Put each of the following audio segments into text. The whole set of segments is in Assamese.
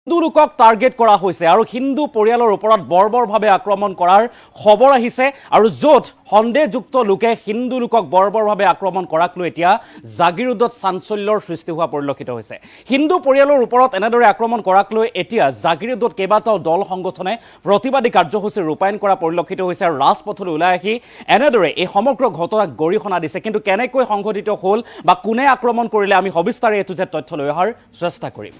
হিন্দু লোকক টাৰ্গেট কৰা হৈছে আৰু হিন্দু পৰিয়ালৰ ওপৰত বৰ্বৰভাৱে আক্ৰমণ কৰাৰ খবৰ আহিছে আৰু য'ত সন্দেহযুক্ত লোকে হিন্দু লোকক বৰ্বৰভাৱে আক্ৰমণ কৰাক লৈ এতিয়া জাগিৰোডত চাঞ্চল্যৰ সৃষ্টি হোৱা পৰিলক্ষিত হৈছে। হিন্দু পৰিয়ালৰ ওপৰত এনেদৰে আক্ৰমণ কৰাক লৈ এতিয়া জাগিৰোডত কেইবাটাও দল সংগঠনে প্ৰতিবাদী কাৰ্যসূচী ৰূপায়ণ কৰা পৰিলক্ষিত হৈছে আৰু ৰাজপথলৈ ওলাই আহি এনেদৰে এই সমগ্ৰ ঘটনাক গৰিহণা দিছে। কিন্তু কেনেকৈ সংঘটিত হ'ল বা কোনে আক্ৰমণ কৰিলে আমি সবিস্তাৰে এইটো যে তথ্য লৈ অহাৰ চেষ্টা কৰিম।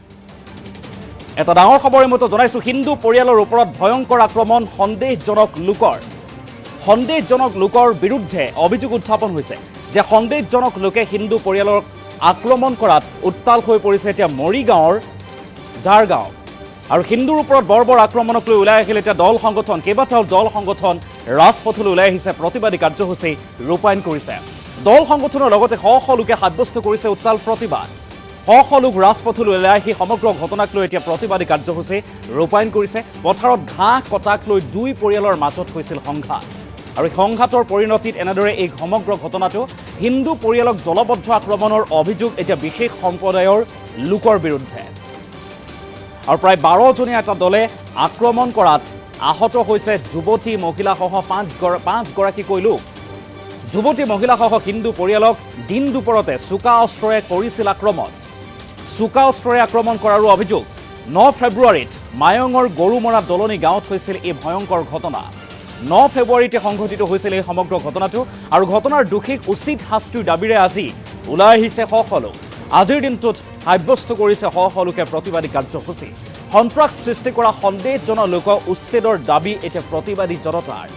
এটা ডাঙৰ খবৰৰ মতে জনাইছো হিন্দু পৰিয়ালৰ ওপৰত ভয়ংকৰ আক্ৰমণ সন্দেহজনক লোকৰ বিৰুদ্ধে অভিযোগ উত্থাপন হৈছে যে সন্দেহজনক লোকে হিন্দু পৰিয়ালক আক্ৰমণ কৰাত উত্তাল হৈ পৰিছে এতিয়া মৰিগাঁৱৰ ঝাৰগাঁও আৰু হিন্দুৰ ওপৰত বৰ্বৰ আক্ৰমণক লৈ ওলাই আহিল এতিয়া দল সংগঠন কেইবাটাও দল সংগঠন ৰাজপথলৈ ওলাই আহিছে প্ৰতিবাদী কাৰ্যসূচী ৰূপায়ণ কৰিছে। দল সংগঠনৰ লগতে শ শ লোকে সাব্যস্ত কৰিছে উত্তাল প্ৰতিবাদ। শ শ লোক ৰাজপথলৈ ওলাই আহি সমগ্ৰ ঘটনাক লৈ এতিয়া প্ৰতিবাদী কাৰ্যসূচী ৰূপায়ণ কৰিছে। পথাৰত ঘাঁহ কটাক লৈ দুই পৰিয়ালৰ মাজত হৈছিল সংঘাত আৰু সংঘাতৰ পৰিণতিত এনেদৰে এই সমগ্ৰ ঘটনাটো হিন্দু পৰিয়ালক দলবদ্ধ আক্ৰমণৰ অভিযোগ এতিয়া বিশেষ সম্প্ৰদায়ৰ লোকৰ বিৰুদ্ধে আৰু প্ৰায় 12জনীয়া এটা দলে আক্ৰমণ কৰাত আহত হৈছে যুৱতী মহিলাসহ পাঁচগৰাকীকৈ লোক। যুৱতী মহিলাসহ হিন্দু পৰিয়ালক দিন দুপৰতে চোকা অস্ত্ৰৰে কৰিছিল আক্ৰমণ। চোকা অস্ত্ৰৰে আক্ৰমণ কৰাৰো অভিযোগ। 9 ফেব্ৰুৱাৰীত মায়ঙৰ গৰুমৰা দলনি গাঁৱত হৈছিল এই ভয়ংকৰ ঘটনা। 9 ফেব্ৰুৱাৰীতে সংঘটিত হৈছিল এই সমগ্ৰ ঘটনাটো আৰু ঘটনাৰ দোষীক উচিত শাস্তিৰ দাবীৰে আজি ওলাই আহিছে শ শ লোক। আজিৰ দিনটোত সাব্যস্ত কৰিছে শ শ লোকে প্ৰতিবাদী কাৰ্যসূচী। সন্ত্ৰাস সৃষ্টি কৰা সন্দেহজনক লোকক উচ্ছেদৰ দাবী এতিয়া প্ৰতিবাদী জনতাৰ।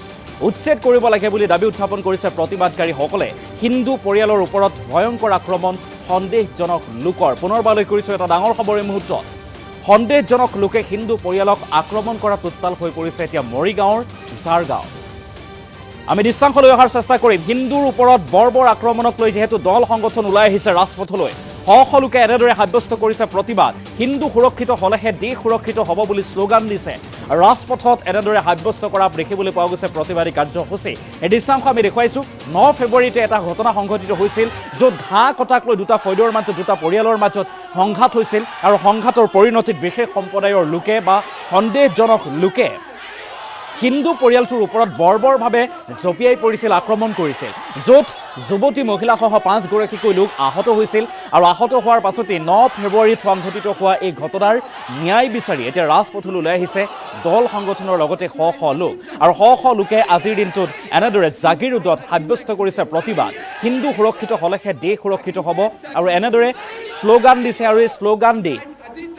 উচ্ছেদ কৰিব লাগে বুলি দাবী উত্থাপন কৰিছে প্ৰতিবাদকাৰীসকলে। হিন্দু পৰিয়ালৰ ওপৰত ভয়ংকৰ আক্ৰমণ সন্দেহজনক লোকৰ। পুনৰবাৰলৈ কৰিছোঁ এটা ডাঙৰ খবৰ এই মুহূৰ্তত। সন্দেহজনক লোকে হিন্দু পৰিয়ালক আক্ৰমণ কৰাত উত্তাল হৈ পৰিছে এতিয়া মৰিগাঁৱৰ ঝাৰগাঁও। আমি দৃশ্যাংশ লৈ অহাৰ চেষ্টা কৰিম। হিন্দুৰ ওপৰত বৰ্বৰ আক্ৰমণক লৈ যিহেতু দল সংগঠন ওলাই আহিছে ৰাজপথলৈ, শ শ লোকে এনেদৰে সাব্যস্ত কৰিছে প্ৰতিবাদ। হিন্দু সুৰক্ষিত হলেহে দেশ সুৰক্ষিত হ'ব বুলি শ্লোগান দিছে। ৰাজপথত এনেদৰে সাব্যস্ত কৰা দেখিবলৈ পোৱা গৈছে প্ৰতিবাদী কাৰ্যসূচী। এই দৃশ্যাংশ আমি দেখুৱাইছোঁ। 9 ফেব্ৰুৱাৰীতে এটা ঘটনা সংঘটিত হৈছিল য'ত ঘাঁহ কটাক লৈ দুটা ফৈদৰ মাজত দুটা পৰিয়ালৰ মাজত সংঘাত হৈছিল আৰু সংঘাতৰ পৰিণতিত বিশেষ সম্প্ৰদায়ৰ লোকে বা সন্দেহজনক লোকে হিন্দু পৰিয়ালটোৰ ওপৰত বৰ্বৰভাৱে জঁপিয়াই পৰিছিল, আক্ৰমণ কৰিছিল, য'ত যুৱতী মহিলাসহ 5গৰাকীকৈ লোক আহত হৈছিল আৰু আহত হোৱাৰ পাছতে 9 ফেব্ৰুৱাৰীত সংঘটিত হোৱা এই ঘটনাৰ ন্যায় বিচাৰি এতিয়া ৰাজপথলৈ ওলাই আহিছে দল সংগঠনৰ লগতে শ শ লোক আৰু শ শ লোকে আজিৰ দিনটোত এনেদৰে জাগিৰোডত সাব্যস্ত কৰিছে প্ৰতিবাদ। হিন্দু সুৰক্ষিত হলেহে দেশ সুৰক্ষিত হ'ব আৰু এনেদৰে শ্লোগান দিছে আৰু এই শ্লোগান দি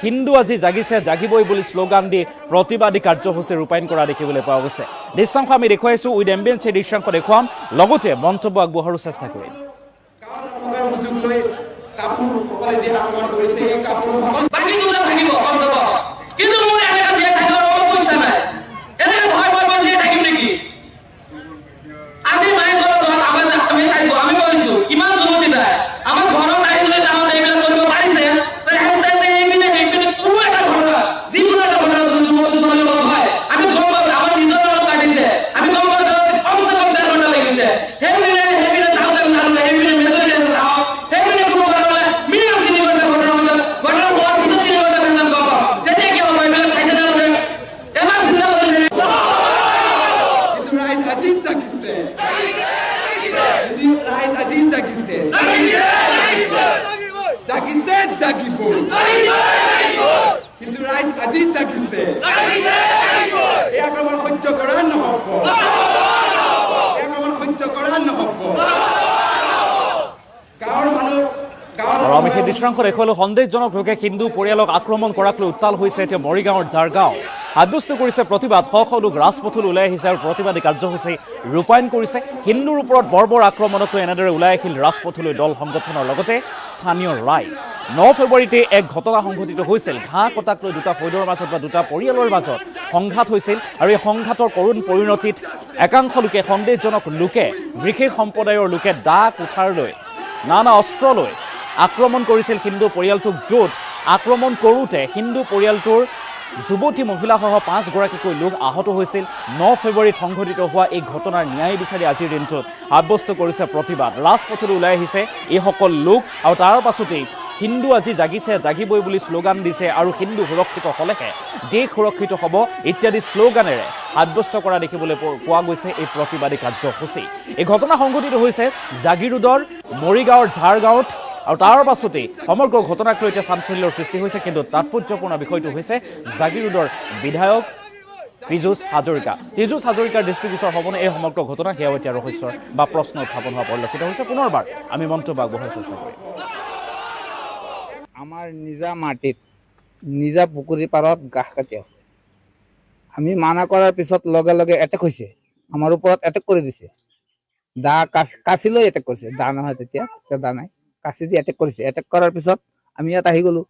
হিন্দু আজি জাগিছে জাগিবই বুলি শ্লোগান দি প্ৰতিবাদী কাৰ্যসূচী ৰূপায়ণ কৰা দেখিবলৈ পোৱা গৈছে। দৃশ্যাংশ আমি দেখুৱাইছোঁ। উইথ এম্বিয়েন্স এই দৃশ্যাংশ দেখুৱাম, লগতে মন্তব্য আগবঢ়াৰো চেষ্টা কৰিম। কিন্তু ৰাইজ আজি জাগিছে, এই আক্ৰমণ সহ্য কৰা নহব, এই আক্ৰমণ সহ্য কৰা নহব। গাঁৱৰ মানুহ আৰু আমি সেই দৃশ্যাংশ দেখুৱালোঁ। সন্দেহজনক লোকে হিন্দু পৰিয়ালক আক্ৰমণ কৰাক লৈ উত্তাল হৈছে এতিয়া মৰিগাঁৱৰ ঝাৰগাঁও। সাব্যস্ত কৰিছে প্ৰতিবাদ। শ শ লোক ৰাজপথলৈ ওলাই আহিছে আৰু প্ৰতিবাদী কাৰ্যসূচী ৰূপায়ণ কৰিছে। হিন্দুৰ ওপৰত বৰ্বৰ আক্ৰমণক লৈ এনেদৰে ওলাই আহিল ৰাজপথলৈ দল সংগঠনৰ লগতে স্থানীয় ৰাইজ। 9 ফেব্ৰুৱাৰীতে এক ঘটনা সংঘটিত হৈছিল। ঘাঁহ কটাক লৈ দুটা ফৈদৰ মাজত বা দুটা পৰিয়ালৰ মাজত সংঘাত হৈছিল আৰু এই সংঘাতৰ কৰুণ পৰিণতিত একাংশ লোকে সন্দেহজনক লোকে বিশেষ সম্প্ৰদায়ৰ লোকে দা কুঠাৰ লৈ নানা অস্ত্ৰ লৈ আক্ৰমণ কৰিছিল হিন্দু পৰিয়ালটোক, য'ত আক্ৰমণ কৰোঁতে হিন্দু পৰিয়ালটোৰ যুৱতী মহিলাসহ 5গৰাকীকৈ লোক আহত হৈছিল। 9 ফেব্ৰুৱাৰীত সংঘটিত হোৱা এই ঘটনাৰ ন্যায় বিচাৰি আজিৰ দিনটোত সাব্যস্ত কৰিছে প্ৰতিবাদ। ৰাজপথলৈ ওলাই আহিছে এইসকল লোক আৰু তাৰ পাছতেই হিন্দু আজি জাগিছে জাগিবই বুলি শ্লোগান দিছে আৰু হিন্দু সুৰক্ষিত হ'লেহে দেশ সুৰক্ষিত হ'ব ইত্যাদি শ্লোগানেৰে সাব্যস্ত কৰা দেখিবলৈ পোৱা গৈছে এই প্ৰতিবাদী কাৰ্যসূচী। এই ঘটনা সংঘটিত হৈছে জাগিৰোডৰ মৰিগাঁৱৰ ঝাৰগাঁৱত আৰু তাৰ পাছতেই সমগ্ৰ ঘটনাক লৈ এতিয়া চাঞ্চল্যৰ সৃষ্টি হৈছে। কিন্তু তাৎপৰ্যপূৰ্ণ বিষয়টো হৈছে জাগিৰোডৰ বিধায়ক পীযুষ হাজৰিকাৰ দৃষ্টিগোচৰ হ'বনে এই সমগ্ৰ ঘটনা, সেয়াও এতিয়া ৰহস্যৰ বা প্ৰশ্ন উত্থাপন হোৱা পৰিলক্ষিত হৈছে। পুনৰবাৰ আমি মন্তব্য আগবঢ়োৱাৰ চেষ্টা কৰিম। আমাৰ নিজা মাটিত নিজা পুখুৰী পাৰত ঘাঁহ কাটি আছে। আমি মানা কৰাৰ পিছত লগে লগে এটেক হৈছে, আমাৰ ওপৰত এটেক কৰি দিছে। দা কাঁচি লৈ এটেক কৰিছে, দা নহয় তেতিয়া দা নাই, কাঁচি দি এটেক কৰিছে। এটেক কৰাৰ পিছত আমি ইয়াত আহি গ'লো,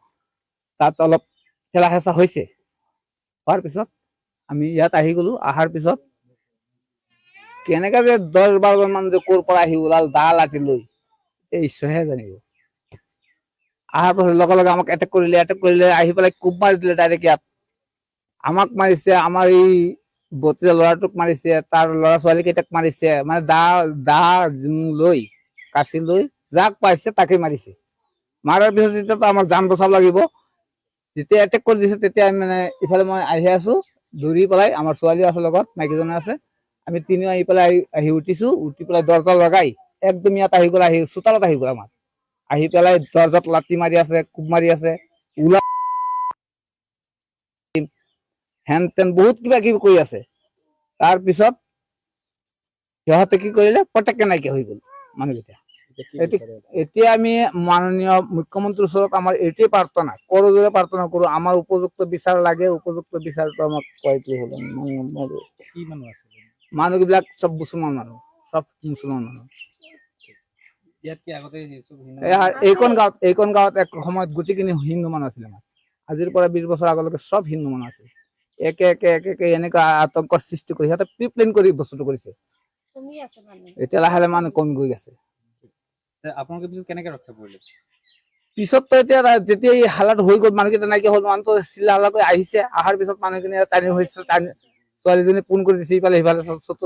তাত অলপ ঠেলা হেঁচা হৈছে। হোৱাৰ পিছত আমি ইয়াত আহি গ'লো, অহাৰ পিছত কেনেকে যে 10-12জন মান যে ক'ৰ পৰা আহি ওলাল দা লাঠি লৈ, এই ঈশ্বৰহে জানিব। অহাৰ পাছত লগে লগে আমাক এটেক কৰিলে আহি পেলাই কোব মাৰি দিলে ডাইৰেক্ট ইয়াত। আমাক মাৰিছে, আমাৰ এই ভতিজা ল'ৰাটোক মাৰিছে, তাৰ ল'ৰা ছোৱালী কেইটাক মাৰিছে। মানে দা লৈ কাঁচি লৈ যাক পাইছে তাকে মাৰিছে। মাৰাৰ পিছত এতিয়াতো আমাক যান বচাব লাগিব। যেতিয়া এটেক কৰি দিছে তেতিয়া আমি মানে ইফালে মই আহি আছো দৌৰি পেলাই, আমাৰ ছোৱালীও আছে লগত, মাইকীজনে আছে। আমি তিনিও আহি পেলাই আহি উঠি পেলাই দৰজা লগাই একদম ইয়াত আহি গ'ল, চোতালত আহি গ'ল আমাৰ। আহি পেলাই দৰজাত লাঠি মাৰি আছে, কোব মাৰি আছে, হেন তেন বহুত কিবা কিবি কৰি আছে। তাৰপিছত সিহঁতে কি কৰিলে, পটককে নাইকিয়া হৈ গ'ল মানুহকেইটা। এতিয়া আমি মাননীয় মুখ্যমন্ত্ৰীৰ ওচৰত আমাৰ এইটোৱে প্ৰাৰ্থনা কৰো, প্ৰাৰ্থনা কৰো আমাৰ উপযুক্ত বিচাৰ লাগে। উপযুক্ত বিচাৰটো আমাক কোৱাইটো হ'ল। মানুহবিলাক চব মুছলমান মানুহ, এইখন গাঁৱত এক সময়ত গোটেইখিনি হিন্দু মানুহ আছিলে। আজিৰ পৰা 20 বছৰ আগলৈকে চব হিন্দু মানুহ আছিল। একে এনেকুৱা আতংকৰ সৃষ্টি কৰি সিহঁতে প্ৰিপ্লেন কৰি বস্তুটো কৰিছে। এতিয়া লাহে লাহে মানুহ কমি গৈ আছে। আপোনালোকে পিছত কেনেকে ৰক্ষা কৰিলে? পিছততো এতিয়া যেতিয়া এই হালাত হৈ গ'ল, মানুহকেইটা নাইকিয়া হ'ল, মানুহটো চিলা হালাকৈ আহিছে। অহাৰ পিছত মানুহখিনি টানি হৈছে, ছোৱালীজনী ফোন কৰি দিছে ইফালে সিফালে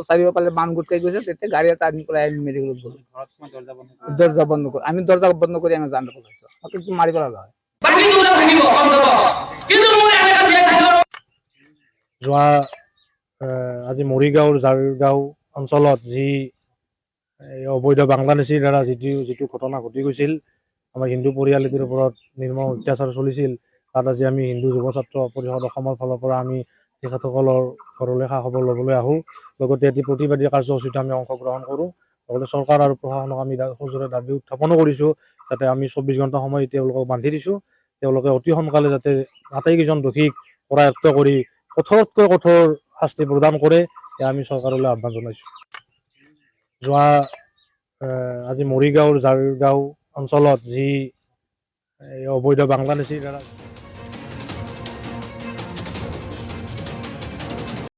চাৰিওফালে মানুহ গোট খাই গৈছে। তেতিয়া গাড়ী এটা আনি পেলাই মেডিকেলত গ'লো। দৰ্জা বন্ধ কৰি আমি জান পকাইছো, মাৰিব লগা হয়। যোৱা আজি মৰিগাঁৱৰ ঝাৰগাঁও অঞ্চলত যি অবৈধ বাংলাদেশীৰ দ্বাৰা যিটো ঘটনা ঘটি গৈছিল, আমাৰ হিন্দু পৰিয়ালটোৰ ওপৰত নিৰ্মম অত্যাচাৰ চলিছিল, তাত আজি আমি হিন্দু যুৱ ছাত্ৰ পৰিষদ অসমৰ ফালৰ পৰা আমি তেখেতসকলৰ ঘৰলৈ খা খবৰ ল'বলৈ আহোঁ। লগতে এটি প্ৰতিবাদী কাৰ্যসূচীত আমি অংশগ্ৰহণ কৰোঁ। লগতে চৰকাৰ আৰু প্ৰশাসনক আমি সজোৰে দাবী উত্থাপনো কৰিছোঁ, যাতে আমি 24 ঘণ্টা সময় তেওঁলোকক বান্ধি দিছোঁ। তেওঁলোকে অতি সোনকালে যাতে আটাইকেইজন দোষীক কৰায়ত্ব কৰি কঠোৰতকৈ কঠোৰ শাস্তি প্ৰদান কৰে, এয়া আমি চৰকাৰলৈ আহ্বান জনাইছোঁ। যোৱা আজি মৰিগাঁৱৰ ঝাৰগাঁও অঞ্চলত যি অবৈধ বাংলাদেশীৰ দ্বাৰা